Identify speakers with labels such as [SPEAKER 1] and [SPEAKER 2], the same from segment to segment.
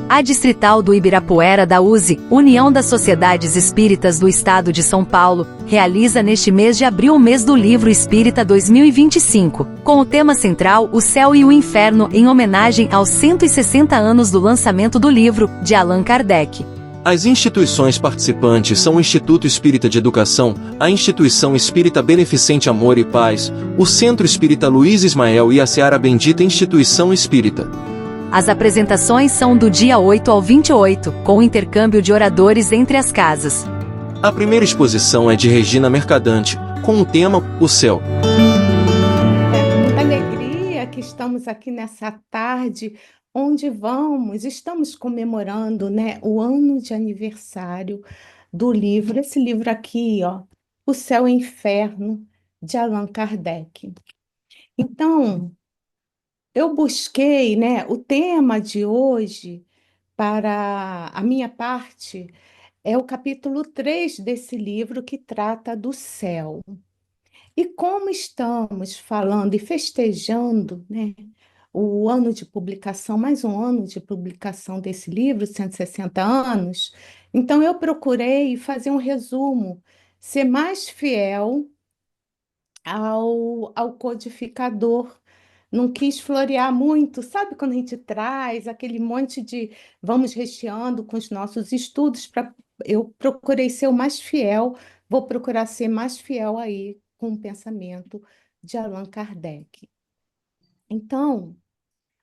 [SPEAKER 1] A Distrital do Ibirapuera da USE, União das Sociedades Espíritas do Estado de São Paulo, realiza neste mês de abril o Mês do Livro Espírita 2025, com o tema central O Céu e o Inferno, em homenagem aos 160 anos do lançamento do livro, de Allan Kardec.
[SPEAKER 2] As instituições participantes são o Instituto Espírita de Educação, a Instituição Espírita Beneficente Amor e Paz, o Centro Espírita Luiz Ismael e a Seara Bendita Instituição Espírita.
[SPEAKER 1] As apresentações são do dia 8 ao 28, com intercâmbio de oradores entre as casas.
[SPEAKER 2] A primeira exposição é de Regina Mercadante, com o tema O Céu.
[SPEAKER 3] É com muita alegria que estamos aqui nessa tarde, onde estamos comemorando, né, o ano de aniversário do livro, esse livro aqui, ó, O Céu e o Inferno, de Allan Kardec. Então, eu busquei, né, o tema de hoje para a minha parte é o capítulo 3 desse livro que trata do céu. E como estamos falando e festejando, né, o ano de publicação, mais um ano de publicação desse livro, 160 anos, então eu procurei fazer um resumo, ser mais fiel ao codificador. Não quis florear muito, sabe quando a gente traz aquele monte de vamos recheando com os nossos estudos para eu procurei ser o mais fiel, vou procurar ser mais fiel aí com o pensamento de Allan Kardec. Então,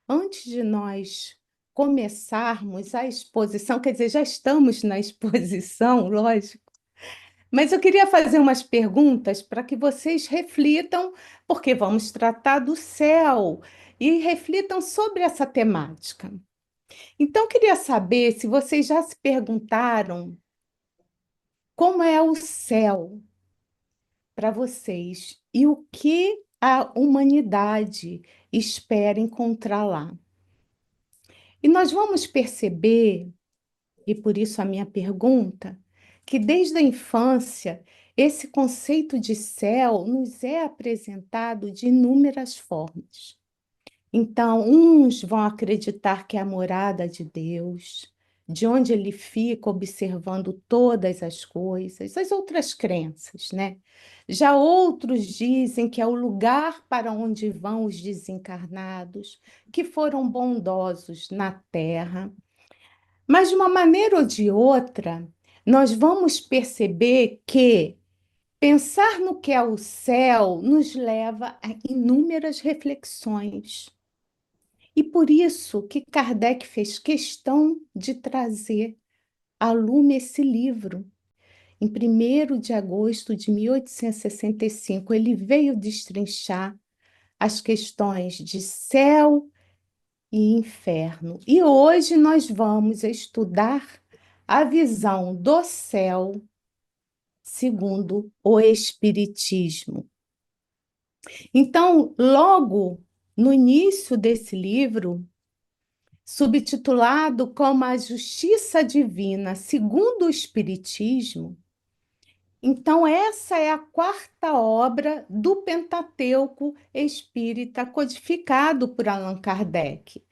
[SPEAKER 3] antes de nós começarmos a exposição, quer dizer, já estamos na exposição, lógico, mas eu queria fazer umas perguntas para que vocês reflitam, porque vamos tratar do céu, e reflitam sobre essa temática. Então, eu queria saber se vocês já se perguntaram como é o céu para vocês e o que a humanidade espera encontrar lá. E nós vamos perceber, e por isso a minha pergunta, que desde a infância esse conceito de céu nos é apresentado de inúmeras formas. Então, uns vão acreditar que é a morada de Deus, de onde ele fica observando todas as coisas, as outras crenças, né? Já outros dizem que é o lugar para onde vão os desencarnados, que foram bondosos na terra. Mas, de uma maneira ou de outra, nós vamos perceber que pensar no que é o céu nos leva a inúmeras reflexões. E por isso que Kardec fez questão de trazer à lume esse livro. Em 1º de agosto de 1865, ele veio destrinchar as questões de céu e inferno. E hoje nós vamos estudar a visão do céu segundo o Espiritismo. Então, logo no início desse livro, subtitulado como A Justiça Divina segundo o Espiritismo, então essa é a quarta obra do Pentateuco Espírita codificado por Allan Kardec.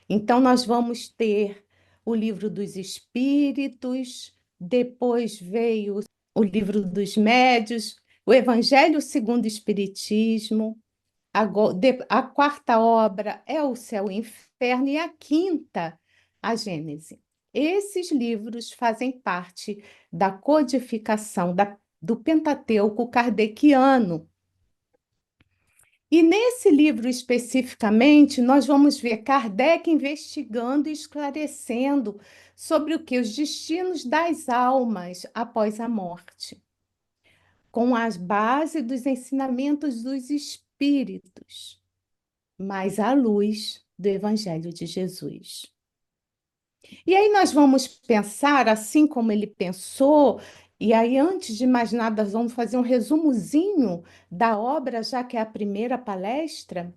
[SPEAKER 3] Então nós vamos ter o Livro dos Espíritos, depois veio o Livro dos Médios, o Evangelho segundo o Espiritismo, a quarta obra é o Céu e o Inferno, e a quinta, a Gênese. Esses livros fazem parte da codificação do Pentateuco kardeciano. E nesse livro especificamente, nós vamos ver Kardec investigando e esclarecendo sobre o que os destinos das almas após a morte, com as bases dos ensinamentos dos espíritos, mas à luz do Evangelho de Jesus. E aí nós vamos pensar assim como ele pensou, e aí antes de mais nada vamos fazer um resumozinho da obra, já que é a primeira palestra,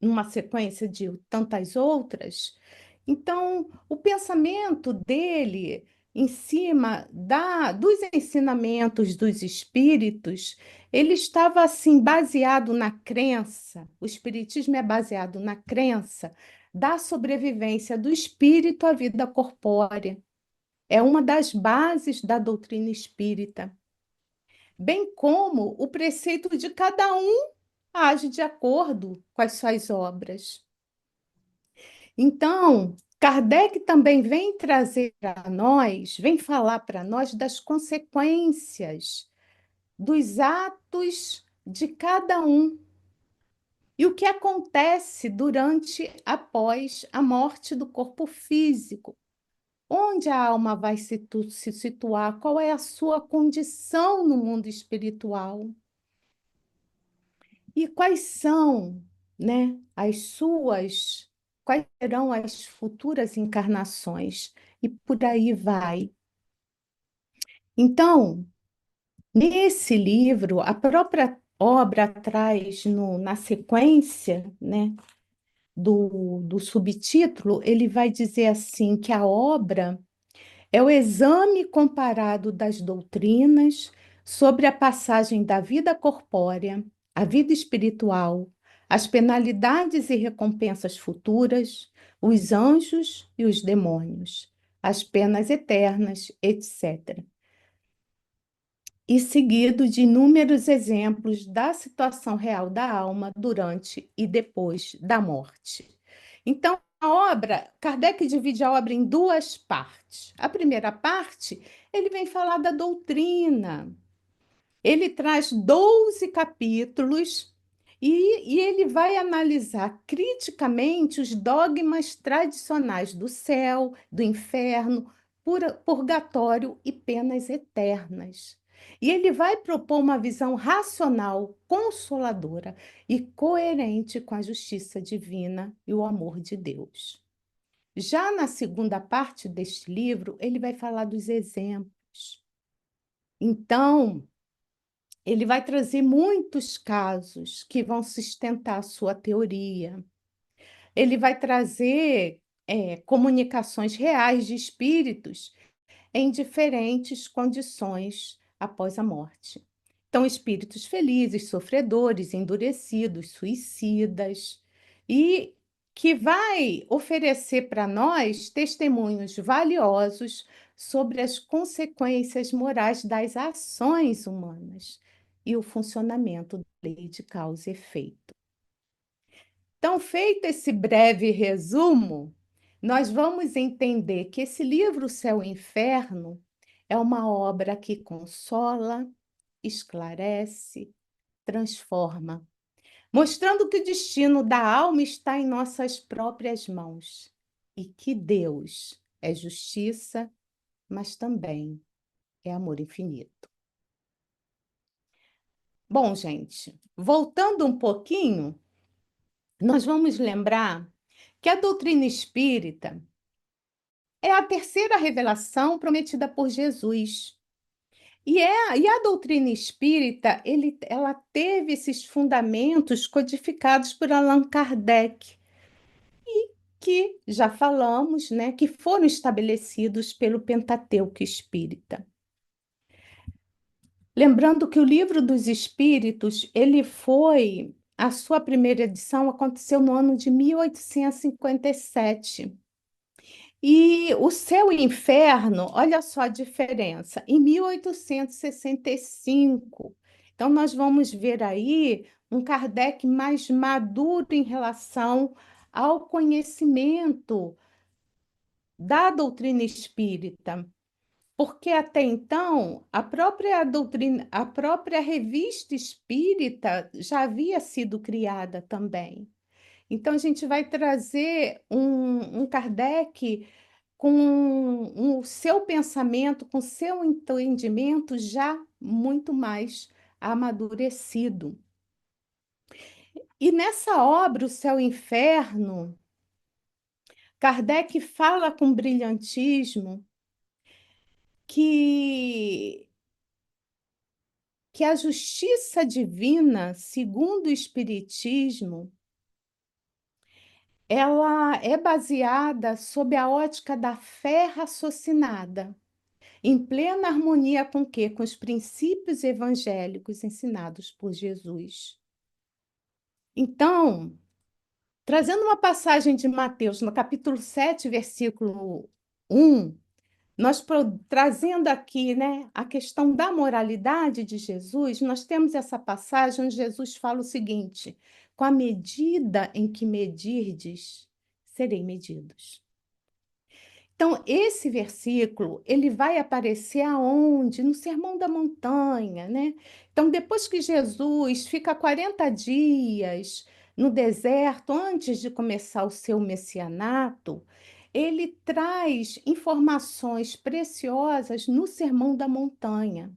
[SPEAKER 3] numa sequência de tantas outras. Então, o pensamento dele em cima dos ensinamentos dos espíritos, ele estava assim baseado na crença, o espiritismo é baseado na crença da sobrevivência do espírito à vida corpórea. É uma das bases da doutrina espírita, bem como o preceito de cada um age de acordo com as suas obras. Então, Kardec também vem trazer para nós, vem falar para nós das consequências dos atos de cada um e o que acontece durante, após a morte do corpo físico. Onde a alma vai se situar? Qual é a sua condição no mundo espiritual? E quais são, né, quais serão as futuras encarnações? E por aí vai. Então, nesse livro, a própria obra traz na sequência, né, do subtítulo, ele vai dizer assim que a obra é o exame comparado das doutrinas sobre a passagem da vida corpórea à vida espiritual, as penalidades e recompensas futuras, os anjos e os demônios, as penas eternas, etc. E seguido de inúmeros exemplos da situação real da alma durante e depois da morte. Então, Kardec divide a obra em duas partes. A primeira parte, ele vem falar da doutrina. Ele traz 12 capítulos e ele vai analisar criticamente os dogmas tradicionais do céu, do inferno, purgatório e penas eternas. E ele vai propor uma visão racional, consoladora e coerente com a justiça divina e o amor de Deus. Já na segunda parte deste livro, ele vai falar dos exemplos. Então, ele vai trazer muitos casos que vão sustentar a sua teoria. Ele vai trazer comunicações reais de espíritos em diferentes condições após a morte. Então, espíritos felizes, sofredores, endurecidos, suicidas, e que vai oferecer para nós testemunhos valiosos sobre as consequências morais das ações humanas e o funcionamento da lei de causa e efeito. Então, feito esse breve resumo, nós vamos entender que esse livro Céu e Inferno é uma obra que consola, esclarece, transforma, mostrando que o destino da alma está em nossas próprias mãos e que Deus é justiça, mas também é amor infinito. Bom, gente, voltando um pouquinho, nós vamos lembrar que a doutrina espírita é a terceira revelação prometida por Jesus. E a doutrina espírita, ela teve esses fundamentos codificados por Allan Kardec, que já falamos, né, que foram estabelecidos pelo Pentateuco Espírita. Lembrando que o Livro dos Espíritos, a sua primeira edição aconteceu no ano de 1857. E o Céu e Inferno, olha só a diferença, em 1865. Então, nós vamos ver aí um Kardec mais maduro em relação ao conhecimento da doutrina espírita, porque até então a própria revista espírita já havia sido criada também. Então, a gente vai trazer um Kardec com o seu pensamento, com o seu entendimento já muito mais amadurecido. E nessa obra, O Céu e o Inferno, Kardec fala com brilhantismo que, que a justiça divina, segundo o Espiritismo, ela é baseada sob a ótica da fé raciocinada, em plena harmonia com o quê? Com os princípios evangélicos ensinados por Jesus. Então, Trazendo uma passagem de Mateus, no capítulo 7, versículo 1, trazendo aqui, né, a questão da moralidade de Jesus, nós temos essa passagem onde Jesus fala o seguinte: com a medida em que medirdes, serei medidos. Então, esse versículo, ele vai aparecer aonde? No Sermão da Montanha, né? Então, depois que Jesus fica 40 dias no deserto, antes de começar o seu messianato, ele traz informações preciosas no Sermão da Montanha.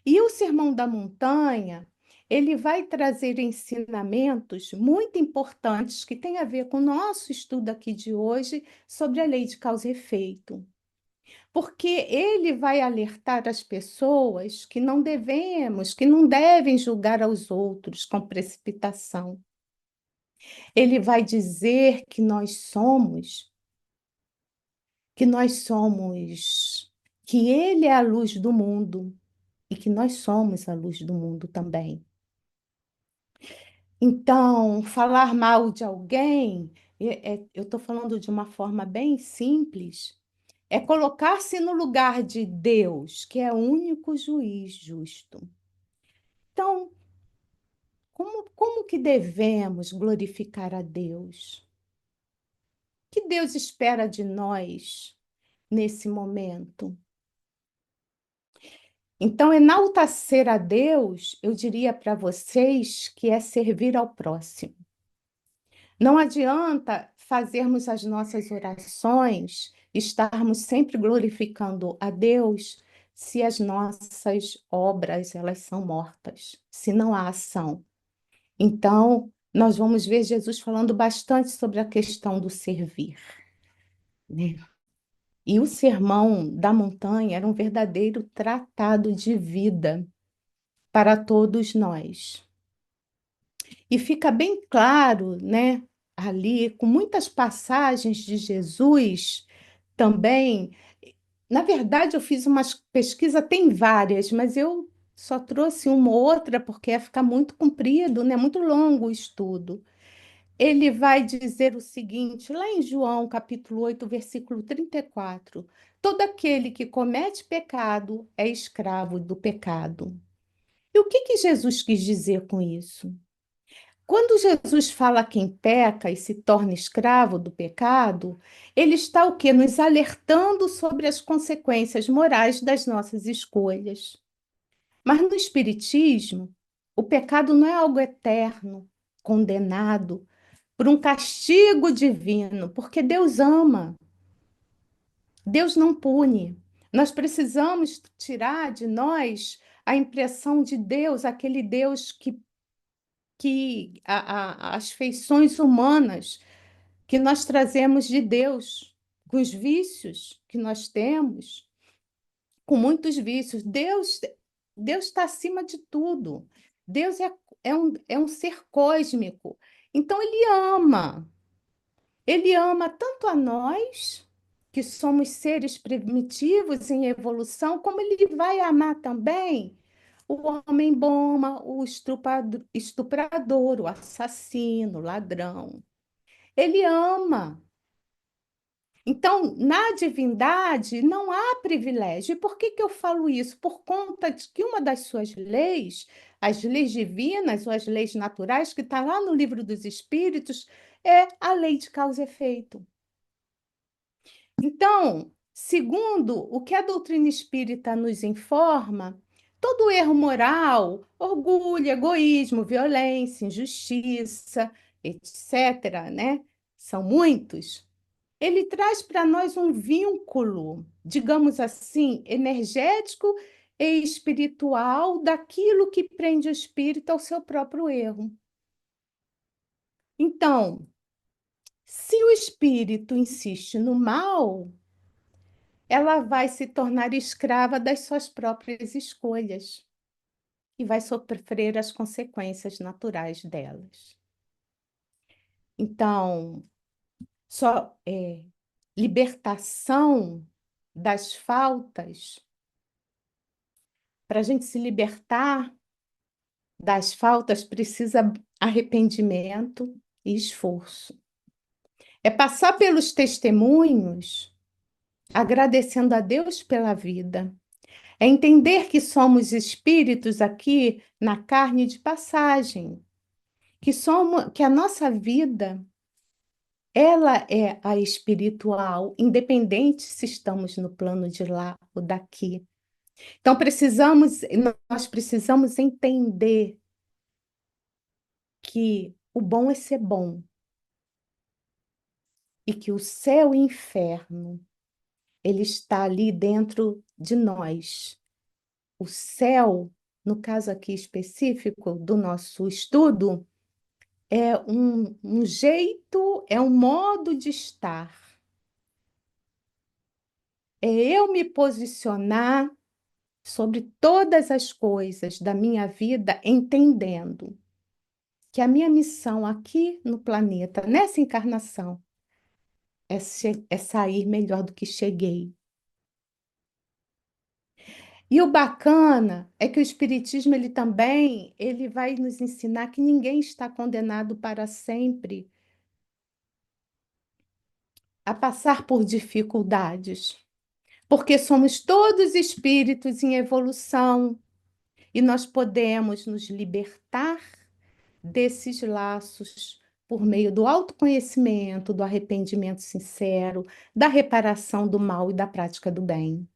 [SPEAKER 3] E o Sermão da Montanha, ele vai trazer ensinamentos muito importantes que têm a ver com o nosso estudo aqui de hoje sobre a lei de causa e efeito. Porque ele vai alertar as pessoas que não devem julgar aos outros com precipitação. Ele vai dizer que nós somos, que ele é a luz do mundo e que nós somos a luz do mundo também. Então, falar mal de alguém, eu estou falando de uma forma bem simples, é colocar-se no lugar de Deus, que é o único juiz justo. Então, como que devemos glorificar a Deus? O que Deus espera de nós nesse momento? Então, enaltecer a Deus, eu diria para vocês que é servir ao próximo. Não adianta fazermos as nossas orações, estarmos sempre glorificando a Deus, se as nossas obras elas são mortas, se não há ação. Então, nós vamos ver Jesus falando bastante sobre a questão do servir, né? E o Sermão da Montanha era um verdadeiro tratado de vida para todos nós. E fica bem claro, né, ali, com muitas passagens de Jesus também. Na verdade, eu fiz uma pesquisa, tem várias, mas eu só trouxe uma ou outra porque ia ficar muito comprido, né, muito longo o estudo. Ele vai dizer o seguinte, lá em João, capítulo 8, versículo 34: todo aquele que comete pecado é escravo do pecado. E o que que Jesus quis dizer com isso? Quando Jesus fala a quem peca e se torna escravo do pecado, ele está o quê? Nos alertando sobre as consequências morais das nossas escolhas. Mas no Espiritismo, o pecado não é algo eterno, condenado por um castigo divino, porque Deus ama, Deus não pune. Nós precisamos tirar de nós a impressão de Deus, aquele Deus as feições humanas que nós trazemos de Deus, com os vícios que nós temos, com muitos vícios. Deus está acima de tudo. Deus é um ser cósmico. Então, Ele ama tanto a nós, que somos seres primitivos em evolução, como Ele vai amar também o homem bomba, o estuprador, o assassino, o ladrão. Ele ama. Então, na divindade não há privilégio. E por que que eu falo isso? Por conta de que uma das suas leis, as leis divinas ou as leis naturais, que está lá no livro dos Espíritos, é a lei de causa e efeito. Então, segundo o que a doutrina espírita nos informa, todo erro moral, orgulho, egoísmo, violência, injustiça, etc., né? São muitos. Ele traz para nós um vínculo, digamos assim, energético e espiritual daquilo que prende o espírito ao seu próprio erro. Então, se o espírito insiste no mal, ela vai se tornar escrava das suas próprias escolhas e vai sofrer as consequências naturais delas. Então, só libertação das faltas, para a gente se libertar das faltas, precisa arrependimento, e esforço. É passar pelos testemunhos, agradecendo a Deus pela vida. É entender que somos espíritos aqui na carne de passagem, que a nossa vida, ela é a espiritual, independente se estamos no plano de lá ou daqui. Então nós precisamos entender que o bom é ser bom e que o céu e o inferno, ele está ali dentro de nós. O céu, no caso aqui específico do nosso estudo, é um jeito, é um modo de estar. É eu me posicionar sobre todas as coisas da minha vida, entendendo que a minha missão aqui no planeta, nessa encarnação, é sair melhor do que cheguei. E o bacana é que o Espiritismo, ele também, ele vai nos ensinar que ninguém está condenado para sempre a passar por dificuldades, porque somos todos espíritos em evolução e nós podemos nos libertar desses laços por meio do autoconhecimento, do arrependimento sincero, da reparação do mal e da prática do bem.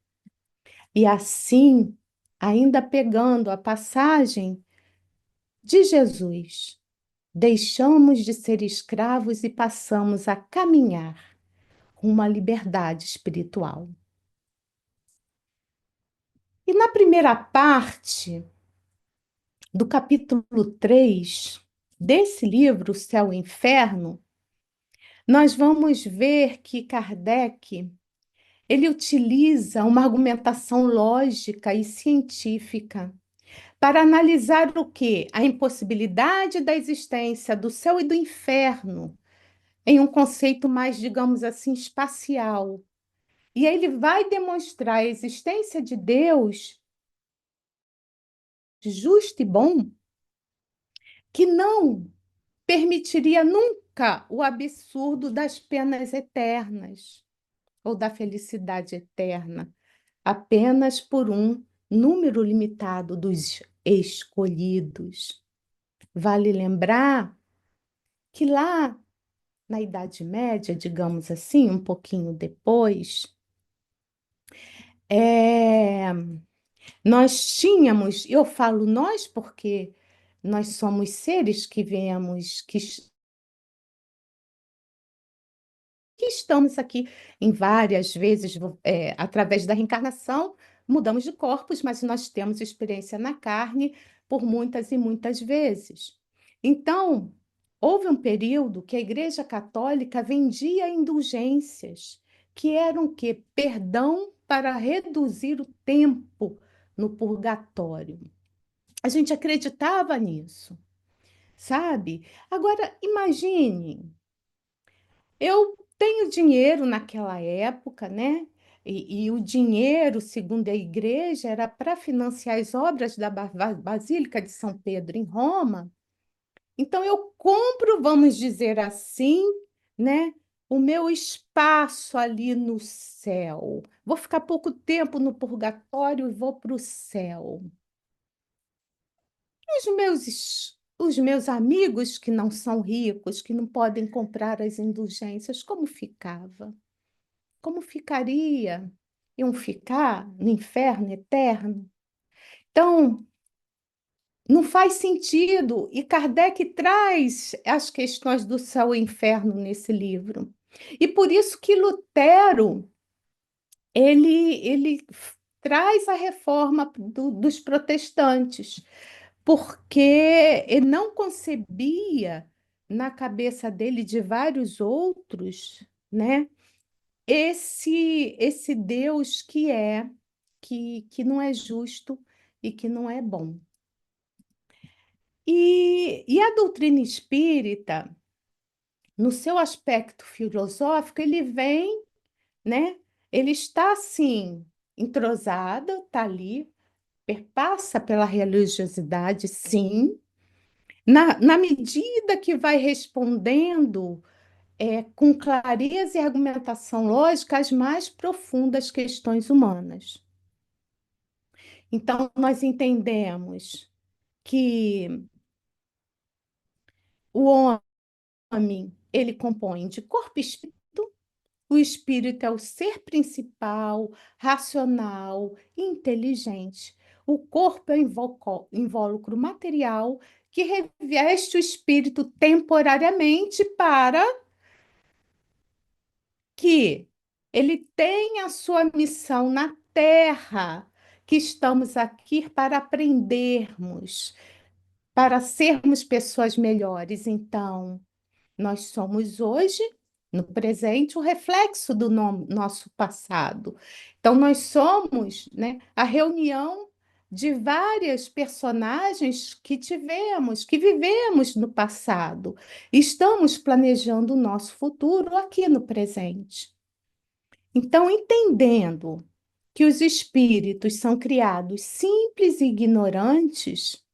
[SPEAKER 3] E assim, ainda pegando a passagem de Jesus, deixamos de ser escravos e passamos a caminhar rumo à liberdade espiritual. E na primeira parte do capítulo 3 desse livro, O Céu e o Inferno, nós vamos ver que Kardec, ele utiliza uma argumentação lógica e científica para analisar o quê? A impossibilidade da existência do céu e do inferno em um conceito mais, digamos assim, espacial. E ele vai demonstrar a existência de Deus justo e bom, que não permitiria nunca o absurdo das penas eternas ou da felicidade eterna, apenas por um número limitado dos escolhidos. Vale lembrar que lá na Idade Média, digamos assim, um pouquinho depois, é, nós tínhamos, eu falo nós porque nós somos seres que viemos, que estamos aqui em várias vezes, através da reencarnação, mudamos de corpos, mas nós temos experiência na carne por muitas e muitas vezes. Então, houve um período que a Igreja Católica vendia indulgências, que eram o quê? Perdão para reduzir o tempo no purgatório. A gente acreditava nisso, sabe? Agora, imagine, eu tenho dinheiro naquela época, né? E o dinheiro, segundo a igreja, era para financiar as obras da Basílica de São Pedro em Roma. Então, eu compro, vamos dizer assim, né? O meu espaço ali no céu. Vou ficar pouco tempo no purgatório e vou para o céu. Os meus amigos que não são ricos, que não podem comprar as indulgências, como ficava? Como ficaria? Iam ficar no inferno eterno? Então, não faz sentido. E Kardec traz as questões do céu e inferno nesse livro. E por isso que Lutero, ele traz a reforma dos protestantes, porque ele não concebia na cabeça dele de vários outros, né? Esse Deus que não é justo e que não é bom. E a doutrina espírita, no seu aspecto filosófico, ele vem, né? Ele está assim, entrosado, está ali, perpassa pela religiosidade, sim, Na medida que vai respondendo com clareza e argumentação lógica as mais profundas questões humanas. Então, nós entendemos que o homem, ele compõe de corpo e espírito. O espírito é o ser principal, racional, inteligente. O corpo é o invólucro material que reveste o espírito temporariamente para que ele tenha a sua missão na Terra, que estamos aqui para aprendermos, para sermos pessoas melhores. Então, nós somos hoje, no presente, o reflexo do nosso passado. Então, nós somos, né, a reunião de várias personagens que tivemos, que vivemos no passado. Estamos planejando o nosso futuro aqui no presente. Então, entendendo que os espíritos são criados simples e ignorantes,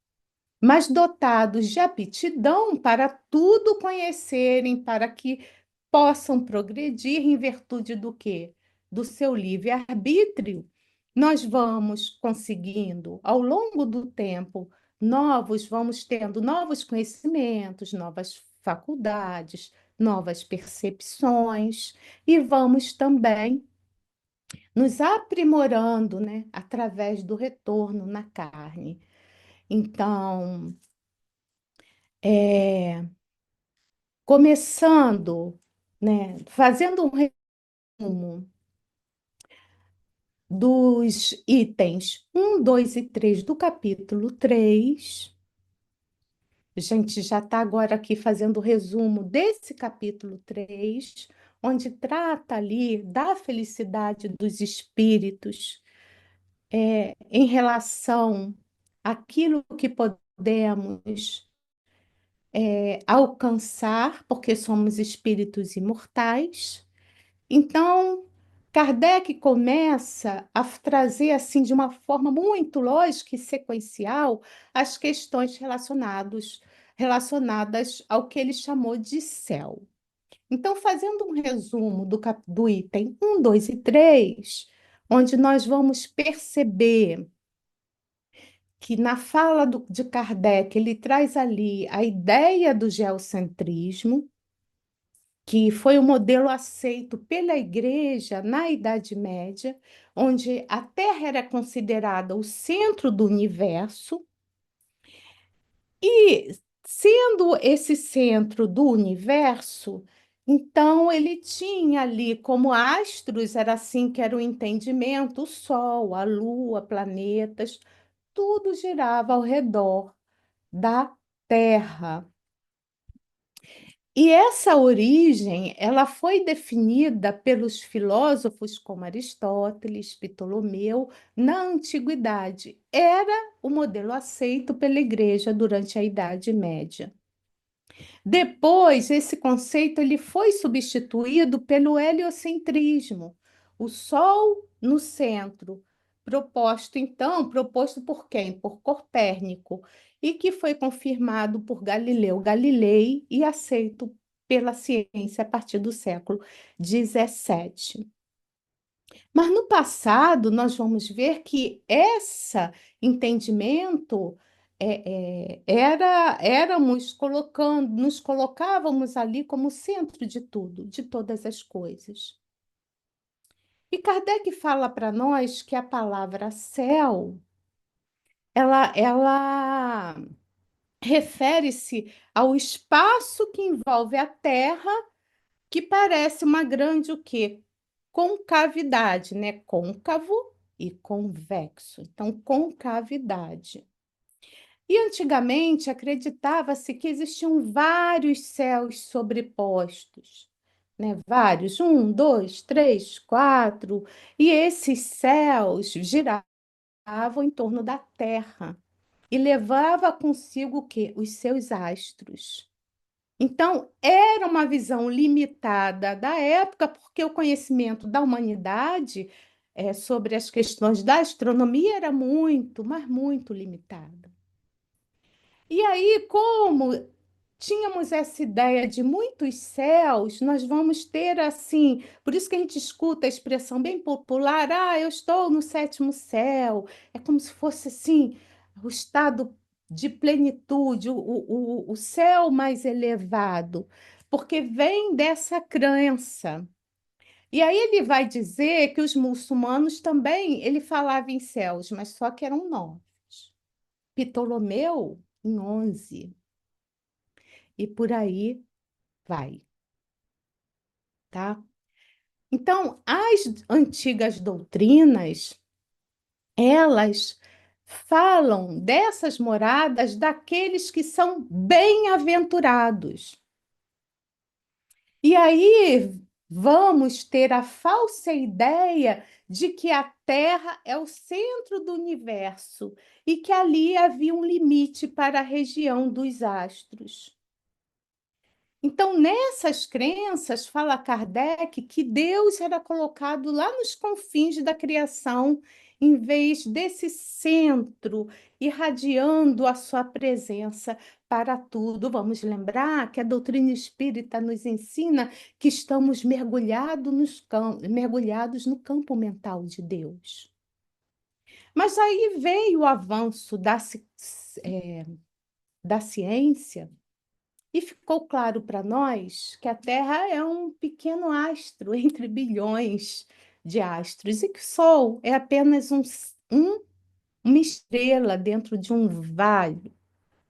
[SPEAKER 3] mas dotados de aptidão para tudo conhecerem, para que possam progredir em virtude do quê? Do seu livre-arbítrio. Nós vamos conseguindo, ao longo do tempo, vamos tendo novos conhecimentos, novas faculdades, novas percepções, e vamos também nos aprimorando, né, através do retorno na carne. Então, é, começando, né, fazendo um resumo dos itens 1, 2 e 3 do capítulo 3. A gente já está agora aqui fazendo o resumo desse capítulo 3, onde trata ali da felicidade dos espíritos em relação àquilo que podemos alcançar, porque somos espíritos imortais. Então, Kardec começa a trazer assim de uma forma muito lógica e sequencial as questões relacionadas ao que ele chamou de céu. Então, fazendo um resumo do item 1, 2 e 3, onde nós vamos perceber que na fala de Kardec ele traz ali a ideia do geocentrismo, que foi o modelo aceito pela Igreja na Idade Média, onde a Terra era considerada o centro do universo, e sendo esse centro do universo, então ele tinha ali como astros, era assim que era o entendimento, o Sol, a Lua, planetas, tudo girava ao redor da Terra. E essa origem, ela foi definida pelos filósofos como Aristóteles, Ptolomeu, na antiguidade. Era o modelo aceito pela Igreja durante a Idade Média. Depois, esse conceito ele foi substituído pelo heliocentrismo, o Sol no centro, proposto por quem? Por Copérnico, e que foi confirmado por Galileu Galilei e aceito pela ciência a partir do século XVII. Mas no passado, nós vamos ver que esse entendimento éramos colocando, nos colocávamos ali como centro de tudo, de todas as coisas. E Kardec fala para nós que a palavra céu, ela refere-se ao espaço que envolve a Terra, que parece uma grande o quê? Concavidade, né? Côncavo e convexo. Então, concavidade. E antigamente acreditava-se que existiam vários céus sobrepostos, né? Vários, 1, 2, 3, 4, e esses céus giravam em torno da Terra e levava consigo o quê? Os seus astros. Então, era uma visão limitada da época, porque o conhecimento da humanidade sobre as questões da astronomia era muito, mas muito limitado. E aí, como tínhamos essa ideia de muitos céus, nós vamos ter assim, por isso que a gente escuta a expressão bem popular, eu estou no sétimo céu. É como se fosse assim, o estado de plenitude, o céu mais elevado, porque vem dessa crença. E aí ele vai dizer que os muçulmanos também, ele falava em céus, mas só que eram nove. Ptolomeu em 11, e por aí vai, tá? Então, as antigas doutrinas, elas falam dessas moradas daqueles que são bem-aventurados. E aí vamos ter a falsa ideia de que a Terra é o centro do universo e que ali havia um limite para a região dos astros. Então, nessas crenças, fala Kardec que Deus era colocado lá nos confins da criação, em vez desse centro, irradiando a sua presença para tudo. Vamos lembrar que a doutrina espírita nos ensina que estamos mergulhados no campo mental de Deus. Mas aí veio o avanço da ciência. E ficou claro para nós que a Terra é um pequeno astro entre bilhões de astros e que o Sol é apenas uma estrela dentro de um vale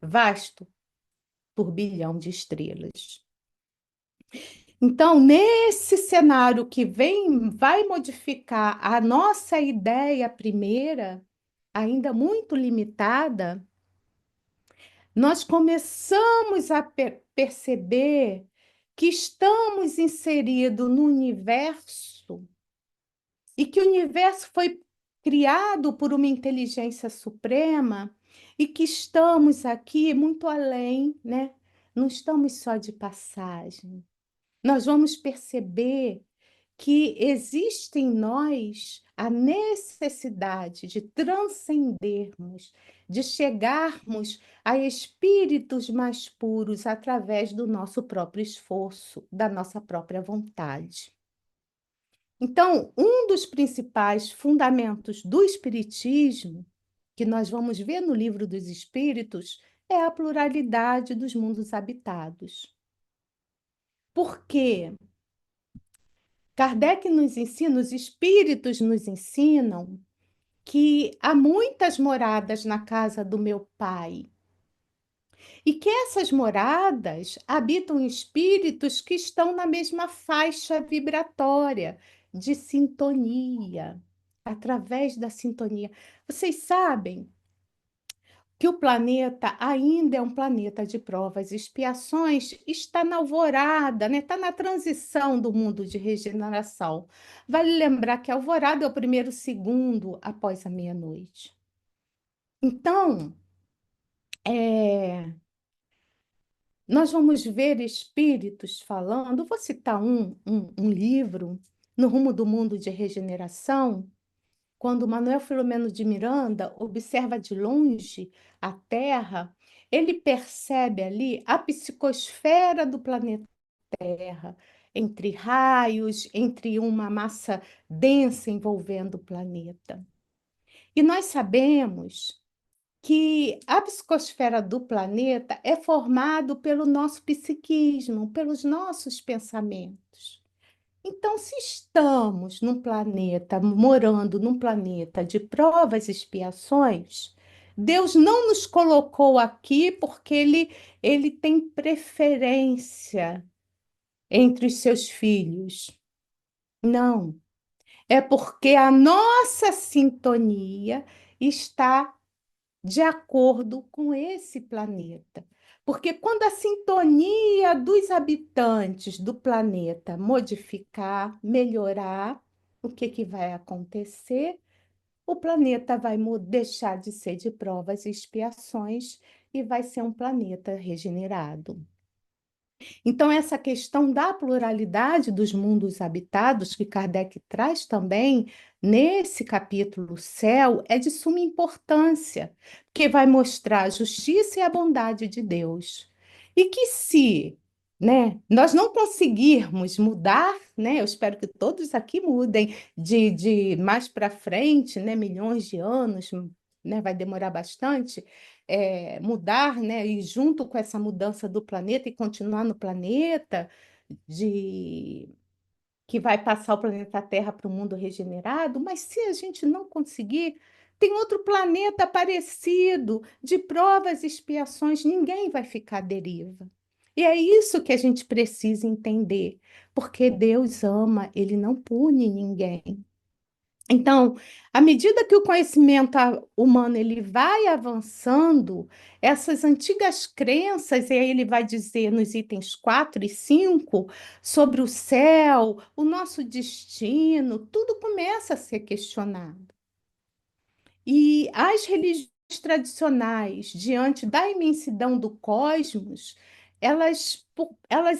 [SPEAKER 3] vasto turbilhão de estrelas. Então, nesse cenário que vai modificar a nossa ideia primeira, ainda muito limitada, nós começamos a perceber que estamos inseridos no universo e que o universo foi criado por uma inteligência suprema e que estamos aqui muito além, né? Não estamos só de passagem. Nós vamos perceber que existe em nós a necessidade de transcendermos, de chegarmos a espíritos mais puros através do nosso próprio esforço, da nossa própria vontade. Então, um dos principais fundamentos do Espiritismo, que nós vamos ver no Livro dos Espíritos, é a pluralidade dos mundos habitados. Por quê? Kardec nos ensina, os espíritos nos ensinam que há muitas moradas na casa do meu pai e que essas moradas habitam espíritos que estão na mesma faixa vibratória de sintonia, através da sintonia. Vocês sabem que o planeta ainda é um planeta de provas e expiações, está na alvorada, né? Está na transição do mundo de regeneração. Vale lembrar que a alvorada é o primeiro segundo após a meia-noite. Então, nós vamos ver espíritos falando, vou citar um livro, No Rumo do Mundo de Regeneração, quando Manuel Filomeno de Miranda observa de longe a Terra, ele percebe ali a psicosfera do planeta Terra, entre raios, entre uma massa densa envolvendo o planeta. E nós sabemos que a psicosfera do planeta é formado pelo nosso psiquismo, pelos nossos pensamentos. Então, se estamos num planeta, morando num planeta de provas e expiações, Deus não nos colocou aqui porque ele tem preferência entre os seus filhos. Não, é porque a nossa sintonia está de acordo com esse planeta. Porque quando a sintonia dos habitantes do planeta modificar, melhorar, o que que vai acontecer? O planeta vai deixar de ser de provas e expiações e vai ser um planeta regenerado. Então, essa questão da pluralidade dos mundos habitados, que Kardec traz também nesse capítulo Céu, é de suma importância, porque vai mostrar a justiça e a bondade de Deus. E que se, né, nós não conseguirmos mudar, né, eu espero que todos aqui mudem de mais para frente, né, milhões de anos, né, vai demorar bastante, mudar, né, e junto com essa mudança do planeta e continuar no planeta, de que vai passar o planeta Terra para o mundo regenerado, mas se a gente não conseguir, tem outro planeta parecido, de provas e expiações, ninguém vai ficar à deriva. E é isso que a gente precisa entender, porque Deus ama, ele não pune ninguém. Então, à medida que o conhecimento humano ele vai avançando, essas antigas crenças, e aí ele vai dizer nos itens 4 e 5 sobre o céu, o nosso destino, tudo começa a ser questionado. E as religiões tradicionais, diante da imensidão do cosmos, elas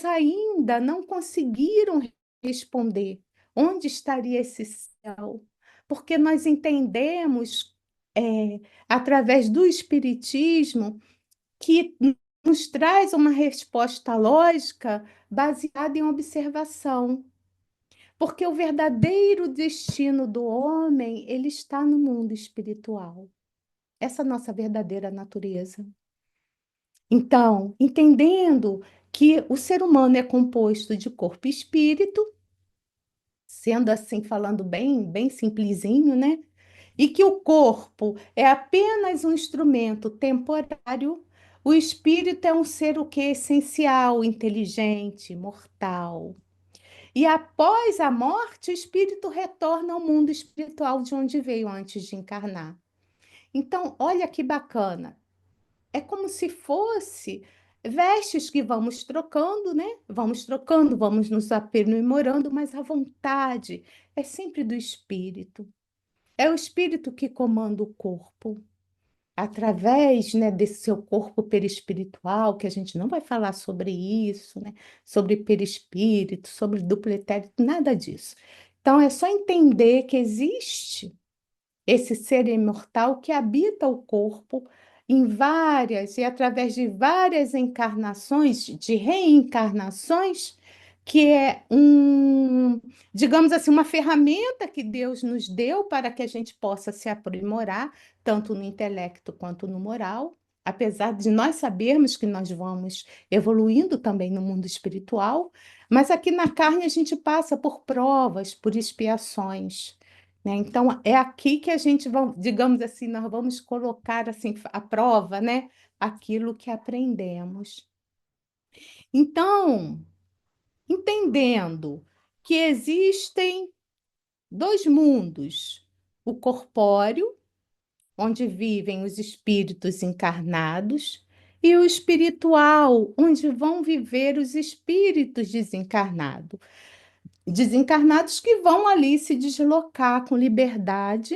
[SPEAKER 3] ainda não conseguiram responder onde estaria esse céu, porque nós entendemos, através do Espiritismo, que nos traz uma resposta lógica baseada em observação. Porque o verdadeiro destino do homem, ele está no mundo espiritual. Essa é a nossa verdadeira natureza. Então, entendendo que o ser humano é composto de corpo e espírito, sendo assim, falando bem simplesinho, né? E que o corpo é apenas um instrumento temporário, o espírito é um ser o que essencial, inteligente, mortal. E após a morte, o espírito retorna ao mundo espiritual de onde veio antes de encarnar. Então, olha que bacana. É como se fosse vestes que vamos trocando, né? Vamos trocando, vamos nos aprimorando, mas a vontade é sempre do espírito. É o espírito que comanda o corpo. Através, né, desse seu corpo perispiritual, que a gente não vai falar sobre isso, né? Sobre perispírito, sobre duplo etérico, nada disso. Então, é só entender que existe esse ser imortal que habita o corpo em várias e através de várias encarnações, de reencarnações, que é digamos assim, uma ferramenta que Deus nos deu para que a gente possa se aprimorar, tanto no intelecto quanto no moral. Apesar de nós sabermos que nós vamos evoluindo também no mundo espiritual, mas aqui na carne a gente passa por provas, por expiações, né? Então, é aqui que a gente vai, digamos assim, nós vamos colocar assim à prova, né? Aquilo que aprendemos. Então, entendendo que existem dois mundos, o corpóreo, onde vivem os espíritos encarnados, e o espiritual, onde vão viver os espíritos desencarnados que vão ali se deslocar com liberdade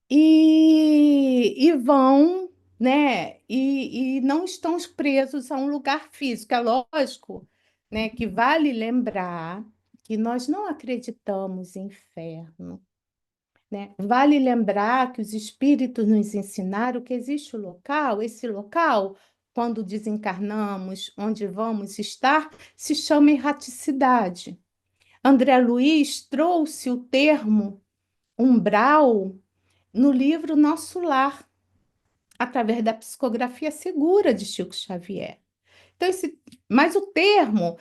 [SPEAKER 3] e vão, né? E não estão presos a um lugar físico. É lógico, né, que vale lembrar que nós não acreditamos em inferno, né? Vale lembrar que os espíritos nos ensinaram que existe o local, esse local, quando desencarnamos, onde vamos estar, se chama erraticidade. André Luiz trouxe o termo umbral no livro Nosso Lar, através da psicografia segura de Chico Xavier. Então, mas o termo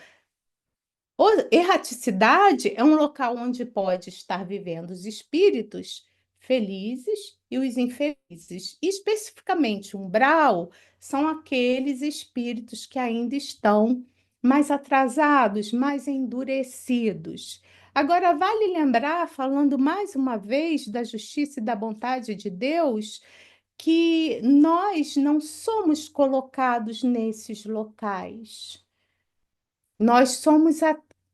[SPEAKER 3] erraticidade é um local onde pode estar vivendo os espíritos felizes e os infelizes. E, especificamente, umbral são aqueles espíritos que ainda estão mais atrasados, mais endurecidos. Agora, vale lembrar, falando mais uma vez da justiça e da bondade de Deus, que nós não somos colocados nesses locais. Nós somos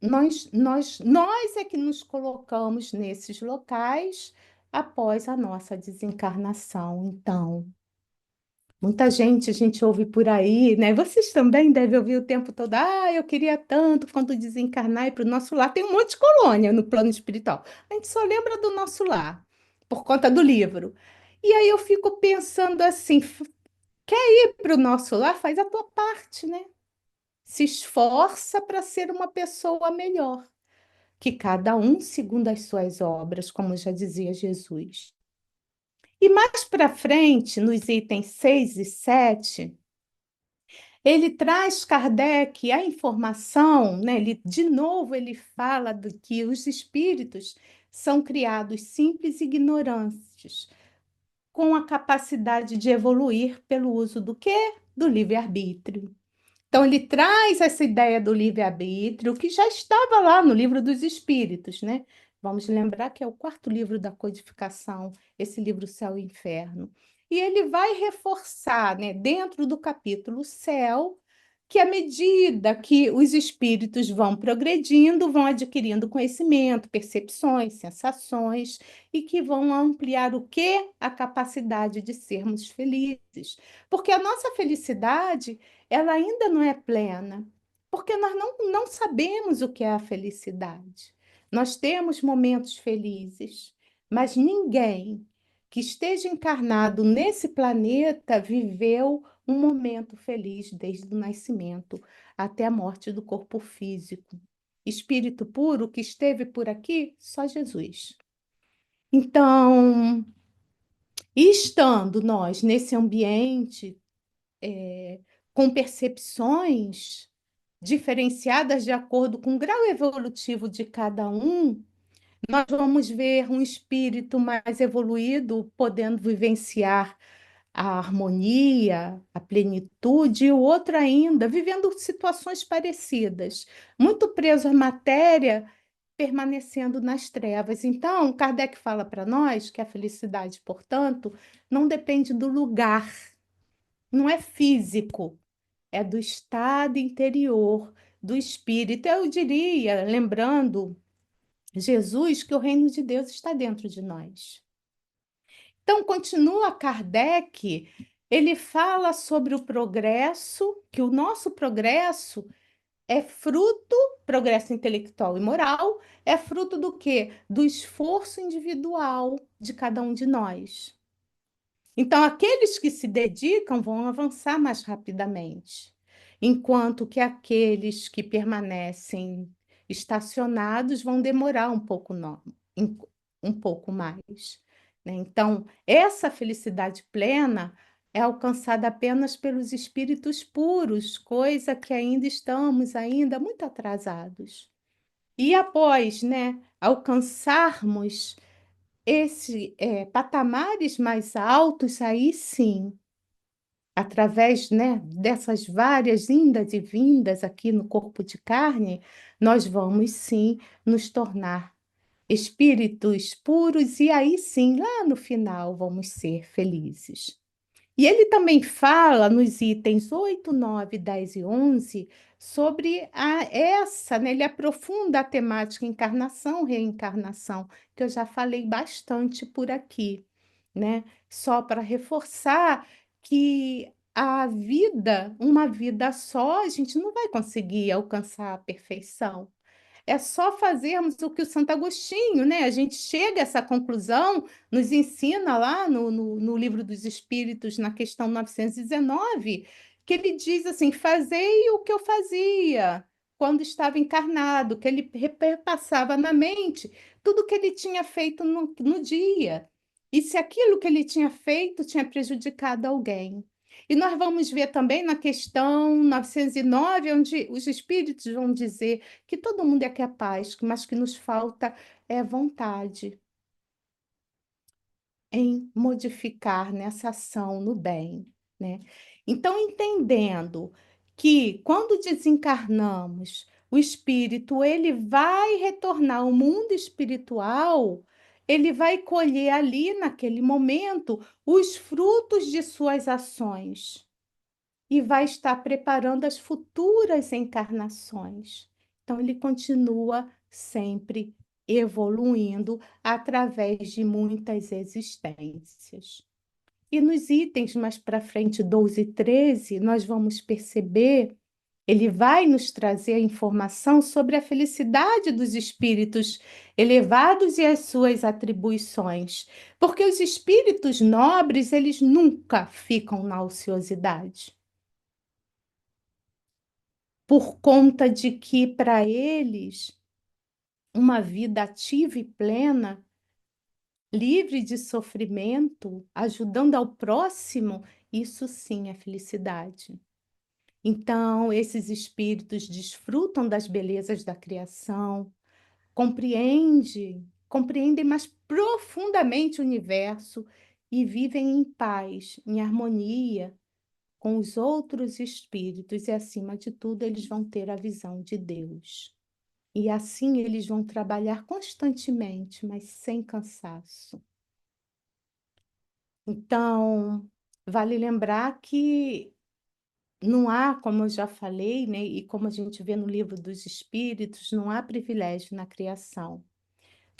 [SPEAKER 3] nós é que nos colocamos nesses locais após a nossa desencarnação. Então, Muita gente, a gente ouve por aí, né? Vocês também devem ouvir o tempo todo. Ah, eu queria tanto quando desencarnar e para o nosso lar. Tem um monte de colônia no plano espiritual. A gente só lembra do nosso lar, por conta do livro. E aí eu fico pensando assim: quer ir para o nosso lar? Faz a tua parte, né? Se esforça para ser uma pessoa melhor. Que cada um segundo as suas obras, como já dizia Jesus. E mais para frente, nos itens 6 e 7, ele traz Kardec a informação, né? De novo, ele fala de que os espíritos são criados simples e ignorantes, com a capacidade de evoluir pelo uso do quê? Do livre-arbítrio. Então, ele traz essa ideia do livre-arbítrio, que já estava lá no Livro dos Espíritos, né? Vamos lembrar que é o quarto livro da codificação, esse livro Céu e Inferno. E ele vai reforçar, né, dentro do capítulo Céu, que à medida que os espíritos vão progredindo, vão adquirindo conhecimento, percepções, sensações, e que vão ampliar o quê? A capacidade de sermos felizes. Porque a nossa felicidade ela ainda não é plena, porque nós não sabemos o que é a felicidade. Nós temos momentos felizes, mas ninguém que esteja encarnado nesse planeta viveu um momento feliz desde o nascimento até a morte do corpo físico. Espírito puro que esteve por aqui, só Jesus. Então, estando nós nesse ambiente com percepções diferenciadas de acordo com o grau evolutivo de cada um, nós vamos ver um espírito mais evoluído podendo vivenciar a harmonia, a plenitude, e o outro ainda vivendo situações parecidas, muito preso à matéria, permanecendo nas trevas. Então, Kardec fala para nós que a felicidade, portanto, não depende do lugar, não é físico, é do estado interior, do espírito. Eu diria, lembrando Jesus, que o reino de Deus está dentro de nós. Então, continua Kardec, ele fala sobre o progresso, que o nosso progresso é fruto, progresso intelectual e moral, é fruto do quê? Do esforço individual de cada um de nós. Então, aqueles que se dedicam vão avançar mais rapidamente, enquanto que aqueles que permanecem estacionados vão demorar um pouco, um pouco mais, né? Então, essa felicidade plena é alcançada apenas pelos espíritos puros, coisa que ainda estamos ainda muito atrasados. E após, né, alcançarmos patamares mais altos, aí sim, através, né, dessas várias indas e vindas aqui no corpo de carne, nós vamos sim nos tornar espíritos puros e aí sim, lá no final, vamos ser felizes. E ele também fala nos itens 8, 9, 10 e 11 sobre né? Ele aprofunda a temática encarnação, reencarnação, que eu já falei bastante por aqui, né? Só para reforçar que a vida, uma vida só, a gente não vai conseguir alcançar a perfeição. É só fazermos o que o Santo Agostinho, né? A gente chega a essa conclusão, nos ensina lá no Livro dos Espíritos, na questão 919, que ele diz assim: fazei o que eu fazia quando estava encarnado, que ele repassava na mente tudo que ele tinha feito no dia. E se aquilo que ele tinha feito tinha prejudicado alguém. E nós vamos ver também na questão 909, onde os espíritos vão dizer que todo mundo é capaz, mas que nos falta é vontade em modificar nessa ação no bem, né? Então, entendendo que quando desencarnamos, o espírito ele vai retornar ao mundo espiritual, ele vai colher ali naquele momento os frutos de suas ações e vai estar preparando as futuras encarnações. Então, ele continua sempre evoluindo através de muitas existências. E nos itens mais para frente, 12 e 13, nós vamos perceber, ele vai nos trazer a informação sobre a felicidade dos espíritos elevados e as suas atribuições. Porque os espíritos nobres, eles nunca ficam na ociosidade. Por conta de que, para eles, uma vida ativa e plena, livre de sofrimento, ajudando ao próximo, isso sim é felicidade. Então, esses espíritos desfrutam das belezas da criação, compreendem mais profundamente o universo e vivem em paz, em harmonia com os outros espíritos, e acima de tudo, eles vão ter a visão de Deus. E assim eles vão trabalhar constantemente, mas sem cansaço. Então, vale lembrar que não há, como eu já falei, né, e como a gente vê no livro dos Espíritos, não há privilégio na criação.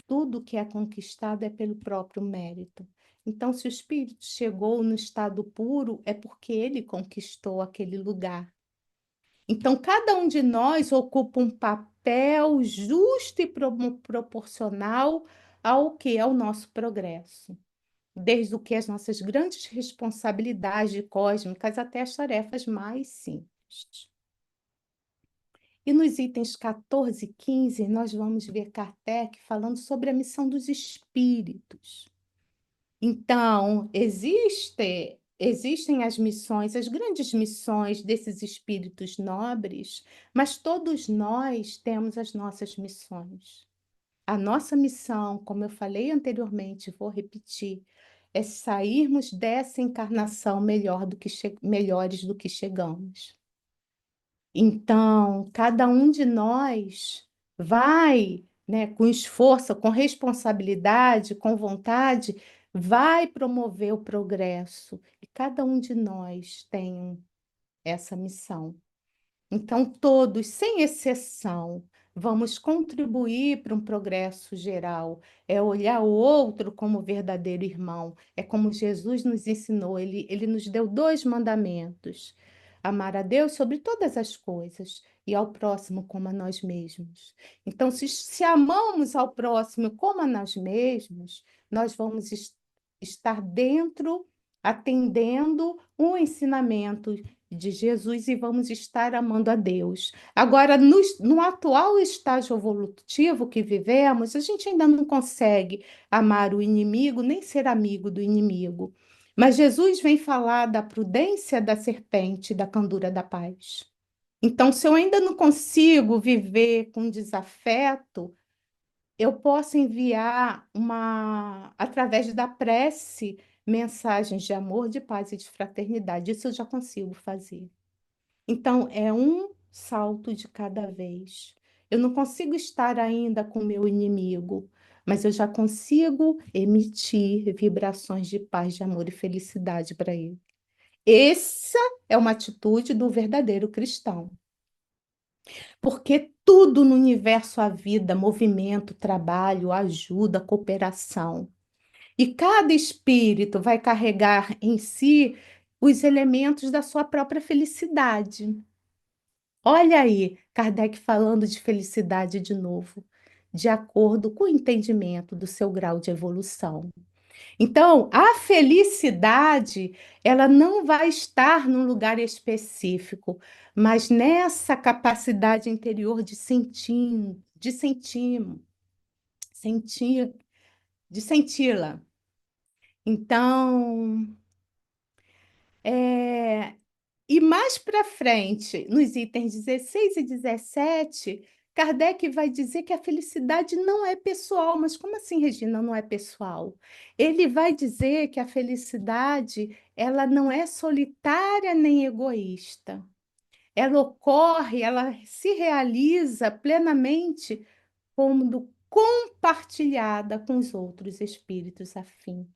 [SPEAKER 3] Tudo que é conquistado é pelo próprio mérito. Então, se o espírito chegou no estado puro, é porque ele conquistou aquele lugar. Então, cada um de nós ocupa um papel justo e proporcional ao que é o nosso progresso. Desde o que as nossas grandes responsabilidades cósmicas até as tarefas mais simples. E nos itens 14 e 15, nós vamos ver Kardec falando sobre a missão dos espíritos. Então, existem as missões, as grandes missões desses espíritos nobres, mas todos nós temos as nossas missões. A nossa missão, como eu falei anteriormente, vou repetir, é sairmos dessa encarnação melhores do que chegamos. Então, cada um de nós vai, né, com esforço, com responsabilidade, com vontade, vai promover o progresso. E cada um de nós tem essa missão. Então, todos, sem exceção, vamos contribuir para um progresso geral. É olhar o outro como verdadeiro irmão. É como Jesus nos ensinou. Ele nos deu dois mandamentos: amar a Deus sobre todas as coisas e ao próximo como a nós mesmos. Então, se amamos ao próximo como a nós mesmos, nós vamos estar dentro, atendendo o ensinamento de Jesus e vamos estar amando a Deus. Agora, no atual estágio evolutivo que vivemos, a gente ainda não consegue amar o inimigo, nem ser amigo do inimigo. Mas Jesus vem falar da prudência da serpente, da candura da paz. Então, se eu ainda não consigo viver com desafeto, eu posso enviar através da prece, mensagens de amor, de paz e de fraternidade. Isso eu já consigo fazer. Então, é um salto de cada vez. Eu não consigo estar ainda com o meu inimigo, mas eu já consigo emitir vibrações de paz, de amor e felicidade para ele. Essa é uma atitude do verdadeiro cristão. Porque tudo no universo, a vida, movimento, trabalho, ajuda, cooperação. E cada espírito vai carregar em si os elementos da sua própria felicidade. Olha aí, Kardec falando de felicidade de novo, de acordo com o entendimento do seu grau de evolução. Então, a felicidade, ela não vai estar num lugar específico, mas nessa capacidade interior sentir, de senti-la. Então, é, e mais para frente, nos itens 16 e 17, Kardec vai dizer que a felicidade não é pessoal. Mas como assim, Regina, não é pessoal? Ele vai dizer que a felicidade, ela não é solitária nem egoísta. Ela ocorre, ela se realiza plenamente quando compartilhada com os outros espíritos afins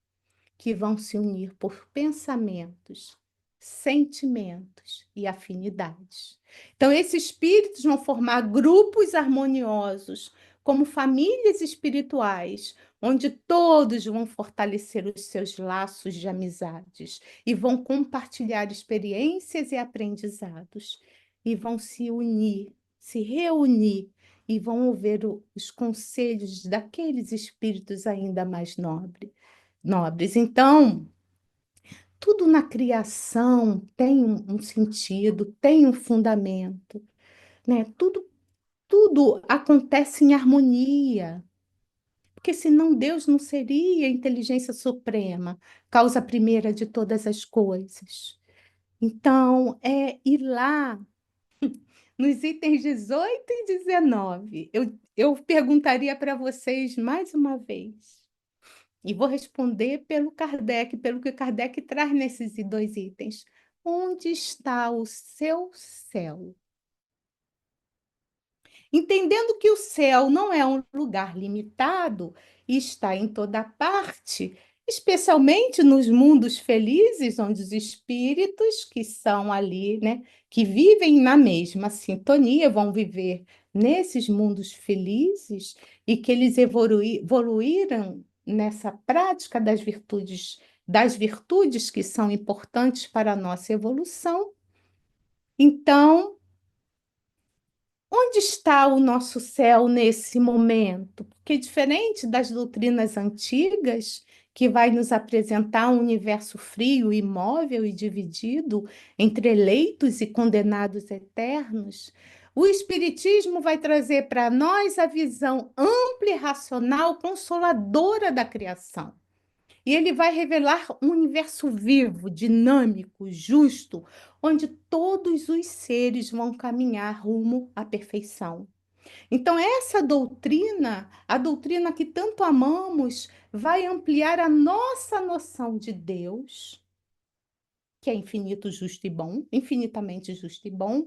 [SPEAKER 3] que vão se unir por pensamentos, sentimentos e afinidades. Então, esses espíritos vão formar grupos harmoniosos, como famílias espirituais, onde todos vão fortalecer os seus laços de amizades e vão compartilhar experiências e aprendizados e vão se unir, se reunir e vão ouvir os conselhos daqueles espíritos ainda mais nobres. Então, tudo na criação tem um sentido, tem um fundamento, né? Tudo acontece em harmonia, porque senão Deus não seria a inteligência suprema, causa primeira de todas as coisas. Então, ir lá nos itens 18 e 19, eu perguntaria para vocês mais uma vez, e vou responder pelo que Kardec traz nesses dois itens. Onde está o seu céu? Entendendo que o céu não é um lugar limitado e está em toda parte, especialmente nos mundos felizes, onde os espíritos que são ali, né, que vivem na mesma sintonia, vão viver nesses mundos felizes e que eles evoluíram nessa prática das virtudes que são importantes para a nossa evolução. Então, onde está o nosso céu nesse momento? Porque diferente das doutrinas antigas, que vai nos apresentar um universo frio, imóvel e dividido entre eleitos e condenados eternos, o Espiritismo vai trazer para nós a visão ampla e racional, consoladora da criação. E ele vai revelar um universo vivo, dinâmico, justo, onde todos os seres vão caminhar rumo à perfeição. Então, essa doutrina, a doutrina que tanto amamos, vai ampliar a nossa noção de Deus, que é infinito, justo e bom, infinitamente justo e bom,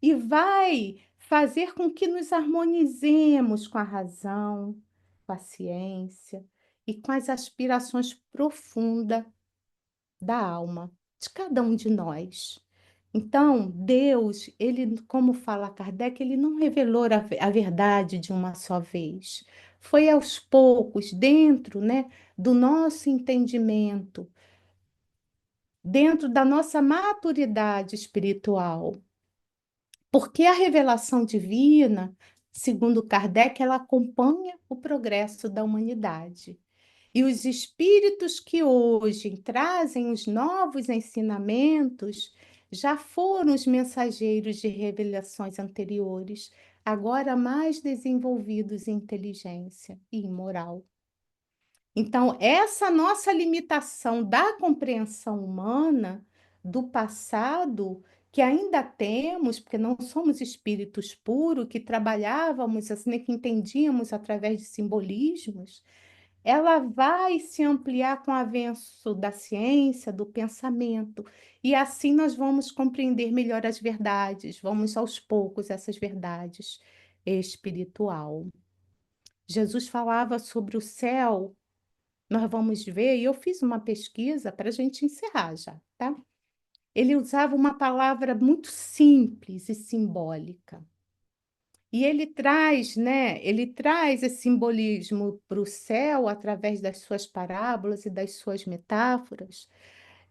[SPEAKER 3] e vai fazer com que nos harmonizemos com a razão, com a ciência e com as aspirações profundas da alma de cada um de nós. Então, Deus, ele, como fala Kardec, ele não revelou a verdade de uma só vez. Foi aos poucos, dentro, né, do nosso entendimento, dentro da nossa maturidade espiritual. Porque a revelação divina, segundo Kardec, ela acompanha o progresso da humanidade. E os espíritos que hoje trazem os novos ensinamentos já foram os mensageiros de revelações anteriores, agora mais desenvolvidos em inteligência e em moral. Então, essa nossa limitação da compreensão humana do passado, que ainda temos, porque não somos espíritos puros, que trabalhávamos assim, que entendíamos através de simbolismos, ela vai se ampliar com o avanço da ciência, do pensamento, e assim nós vamos compreender melhor as verdades, vamos aos poucos essas verdades espiritual. Jesus falava sobre o céu, nós vamos ver, e eu fiz uma pesquisa para a gente encerrar já, tá? Ele usava uma palavra muito simples e simbólica. E ele traz, né? Ele traz esse simbolismo para o céu através das suas parábolas e das suas metáforas.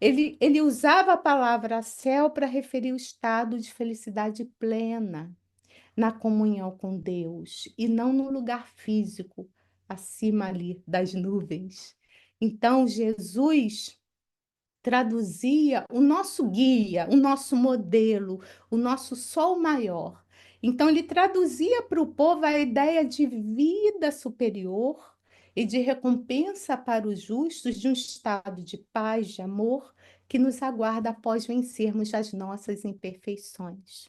[SPEAKER 3] Ele usava a palavra céu para referir o estado de felicidade plena na comunhão com Deus e não no lugar físico acima ali das nuvens. Então, Jesus traduzia o nosso guia, o nosso modelo, o nosso sol maior. Então, ele traduzia para o povo a ideia de vida superior e de recompensa para os justos, de um estado de paz, de amor, que nos aguarda após vencermos as nossas imperfeições.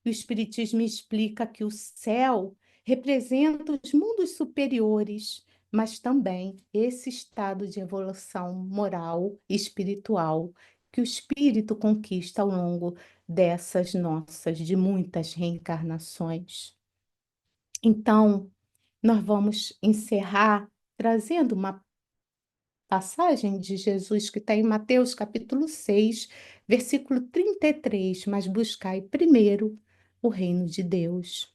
[SPEAKER 3] O Espiritismo explica que o céu representa os mundos superiores, mas também esse estado de evolução moral e espiritual que o espírito conquista ao longo dessas nossas, de muitas reencarnações. Então, nós vamos encerrar trazendo uma passagem de Jesus que está em Mateus capítulo 6, versículo 33, mas buscai primeiro o reino de Deus.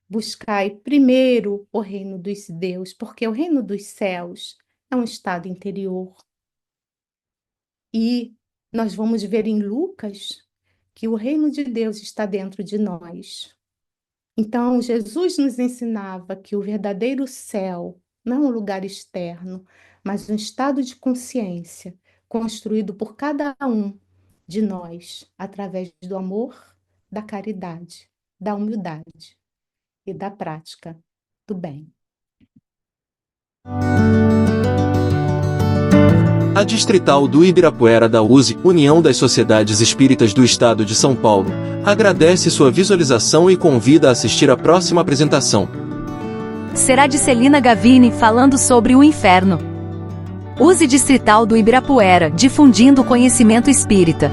[SPEAKER 3] Buscai primeiro o reino dos Deus, porque o reino dos céus é um estado interior. E nós vamos ver em Lucas que o reino de Deus está dentro de nós. Então, Jesus nos ensinava que o verdadeiro céu não é um lugar externo, mas um estado de consciência construído por cada um de nós através do amor, da caridade, da humildade e da prática do bem.
[SPEAKER 2] A Distrital do Ibirapuera da USE, União das Sociedades Espíritas do Estado de São Paulo, agradece sua visualização e convida a assistir à próxima apresentação.
[SPEAKER 1] Será de Celina Gavini falando sobre o inferno. USE Distrital do Ibirapuera, difundindo o conhecimento espírita.